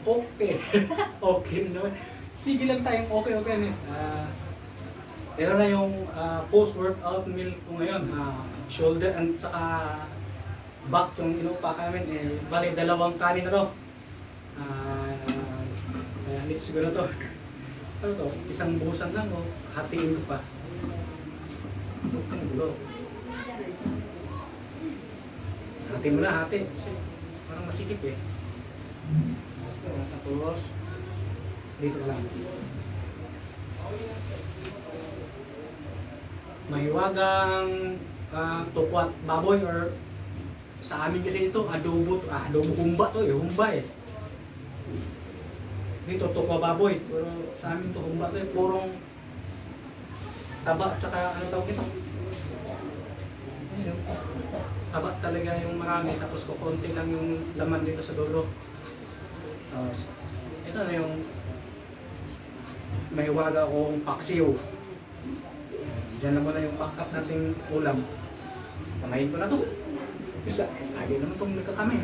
Okay. Okay na naman. Sige lang tayong okay na. Ito na yung post-workout meal ko ngayon. Shoulder and saka back yung inupa namin. Bali, dalawang kanin na to. Let's go na to. Ano to? Isang buhusan lang o hatiin ko pa. Huwag kang gulo. Hati mo na, hati. Kasi parang masikip eh. Tapos, dito ka lang. May wagang tukwat baboy or sa amin kasi ito, adobo humba to eh, humba eh. Dito, tukwa baboy. Pero sa amin to humba to eh, purong taba at saka ano tawag ito? Ayun, taba talaga yung marami tapos kukunti lang yung laman dito sa dulo. Tapos, ito na yung may waga akong paksiw. Diyan na muna yung pack-up nating ulam. Kamayin ko na to. Isa, lagi naman itong nagkakami.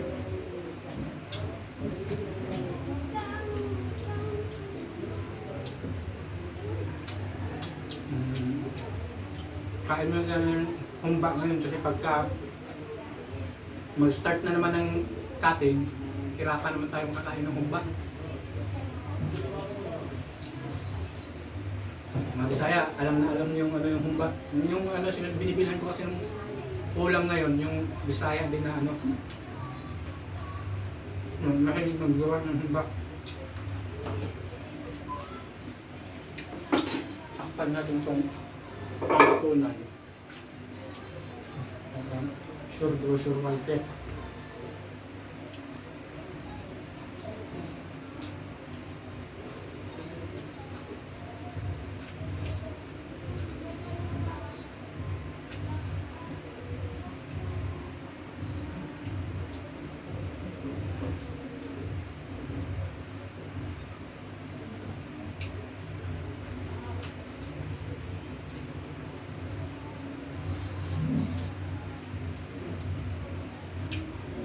Kain mo na yung humba ngayon kasi pagka mag-start na naman ng cutting, hirapan naman tayong kakain ng humba. Mga Bisaya, alam na alam yung ano yung humba. Yung ano binibilhan ko kasi ng ulam ngayon, yung Bisaya din na ano. Makinig maggawa ng humba. Takpan natin itong pangatunan. Sure malte.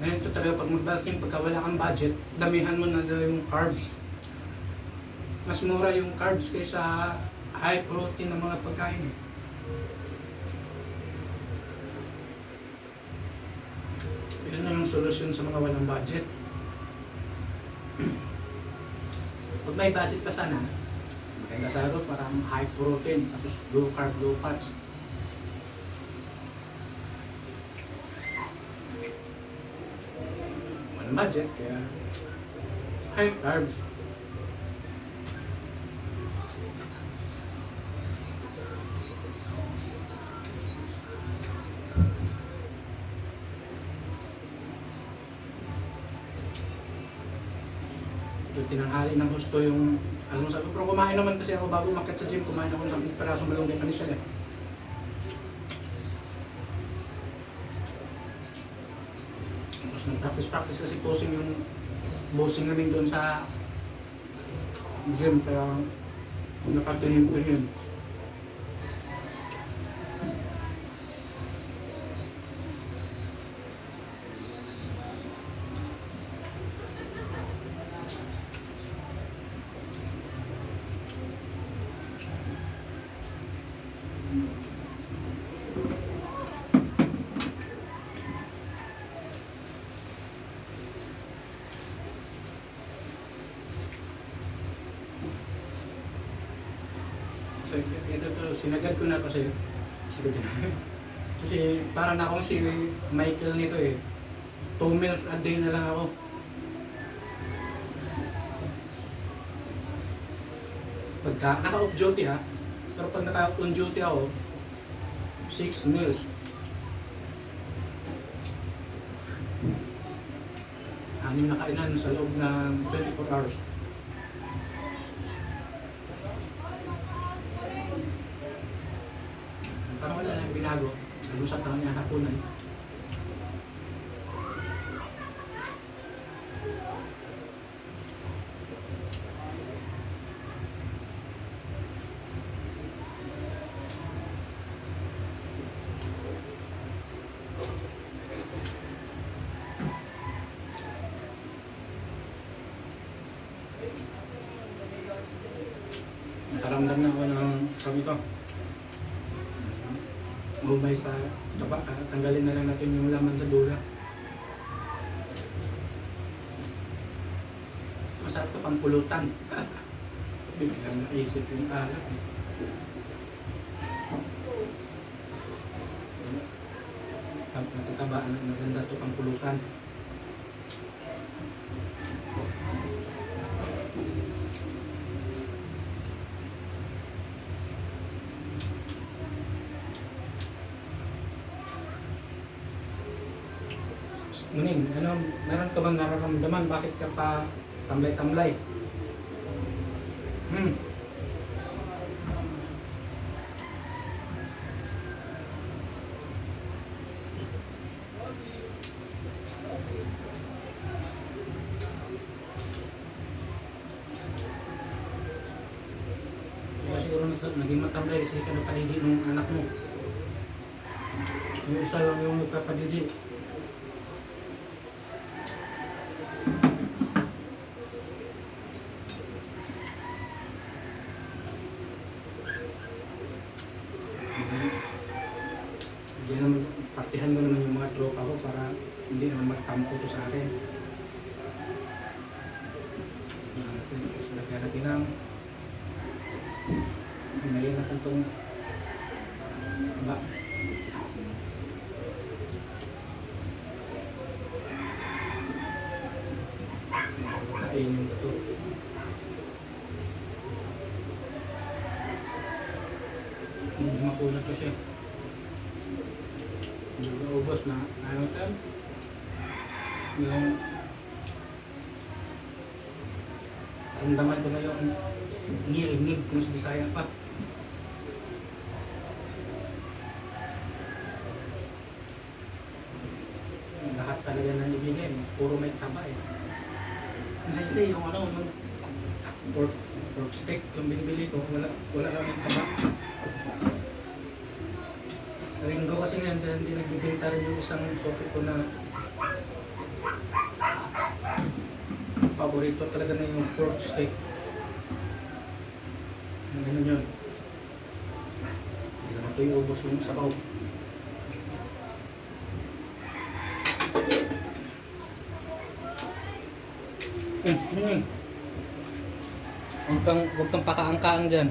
Ngayon ito talaga pag mag-bulking, pagka wala kang budget, damihan mo na yung carbs. Mas mura yung carbs kaysa high protein ng mga pagkain. Yun na yung solusyon sa mga walang budget. Pag may budget pa sana, maganda sa harap, parang high protein, tapos low carb, low fats. Budget kaya high carbs. Yung tinanghali ng gusto yung almusal. Pero kumain naman kasi ako bago umakyat sa gym, kumain ako ng parasong malunggay panisal eh. Practice kasi posing yung bossing namin doon sa gym kaya napatuhin. Ito sinagad ko na kasi kasi parang akong si Michael nito eh, 2 meals a day na lang ako. Pagka naka-off duty ha, pero pag naka-on duty ako, 6 meals. Anim na kainan sa loob ng 24 hours. Parang wala lang binago. Nalusap lang niya hapunan. Nakaramdam na ako ng sabi ko. Umay sa taba, tanggalin na lang natin yung laman sa dula. Masarap ito pang pulutan. Biglang naisip yung alak. Natataba, maganda ito pang pulutan. Muning, ano, meron ka bang nararamdaman? Bakit ka pa tamlay-tamlay? Kaya siguro naging matamlay kasi ka napadidi ng anak mo. Yung isa lang yung nagpapadidi. Hindi naman, partihan mo naman yung mga tropa ko para hindi naman magtampo to sa akin. Tapos lagyan natin ng ngayon natin itong ba. Kain yung ito. Makunat ko siya. Ubos na ano tam yung ramdaman ko na yung nginig kung sa Bisaya pa. Lahat talaga ng ibigay puro may taba eh. Isa-isa yung ano yung pork steak yung binibili ko wala lang yung taba. Ringgo kasi ngayon kaya hindi nagbibenta rin yung isang socket ko na paborito talaga na yung pork steak. Ganun yun. Hindi naman ito yung ubos yung sabaw. Huwag kang pakaangkaang dyan.